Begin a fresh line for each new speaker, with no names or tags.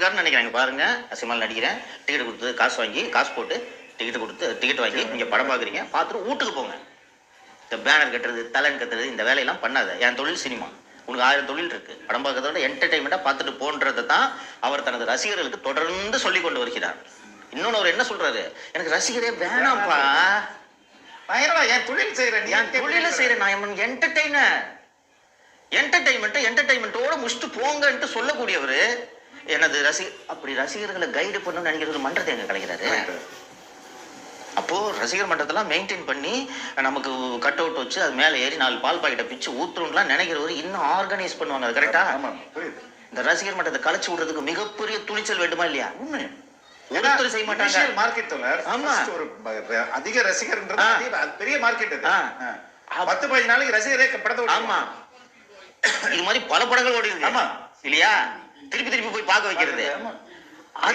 இருக்காருன்னு நினைக்கிறாங்க. பாருங்க, சினிமாவில் நடிக்கிறேன், டிக்கெட் கொடுத்து காசு வாங்கி காசு போட்டு டிக்கெட் வாங்கி நீங்க படம் பாக்குறீங்க, பார்த்துட்டு வீட்டுக்கு போங்க. இந்த பேனர் கட்டுறது, தலன் கட்டுறது, இந்த வேலையெல்லாம் பண்ணாத. என் தொழில் சினிமா, உனக்கு 1000 தொழில் இருக்கு. படம் பார்க்கறதோட என்டர்டைன்மெண்டா பார்த்துட்டு போன்றதை தான் அவர் தனது ரசிகர்களுக்கு தொடர்ந்து சொல்லிக் கொண்டு வருகிறார். இன்னொன்னு அவர் என்ன சொல்றாரு, எனக்கு ரசிகரே வேணாம்ப்பா,
என் தொழில் செய்யறேன்,
என் தொழில செய்யறேன், நான் என்டர்டைனர், என்டர்டைன்மெண்டோட முடிச்சுட்டு போங்கன்ட்டு சொல்லக்கூடியவர் எனது அப்படி ரசிகர்களை கைடு பண்ணணும்னு நினைக்கிறது மன்றத்தை எங்க கிடைக்கிறாரு. அப்போ ரசிகர் மன்றத்தெல்லாம் மெயின்டைன் பண்ணி நமக்கு கட் அவுட் வச்சு அது மேலே ஏறி 4 பால் பாக்கெட்டை பிச்சு ஊத்துறோம்லாம் நினைக்கிறவர் இன்னும் ஆர்கனைஸ் பண்ணுவாங்க. அது கரெக்டா? இந்த ரசிகர் மன்றத்தை கலைச்சு விடுறதுக்கு மிகப்பெரிய துணிச்சல் வேண்டுமா இல்லையா? ஒருத்தர் செய்ய மாட்டாங்க.
மார்க்கெட் ஒரு அதிக ரசிகர்ன்றது பெரிய மார்க்கெட். 10-15 நாளைக்கு ரசிகரே படத்தை.
ஆமா, இது மாதிரி பல படங்கள் ஓடி இருக்கு. ஆமா இல்லையா? திருப்பி போய் பார்க்க வைக்கிறது.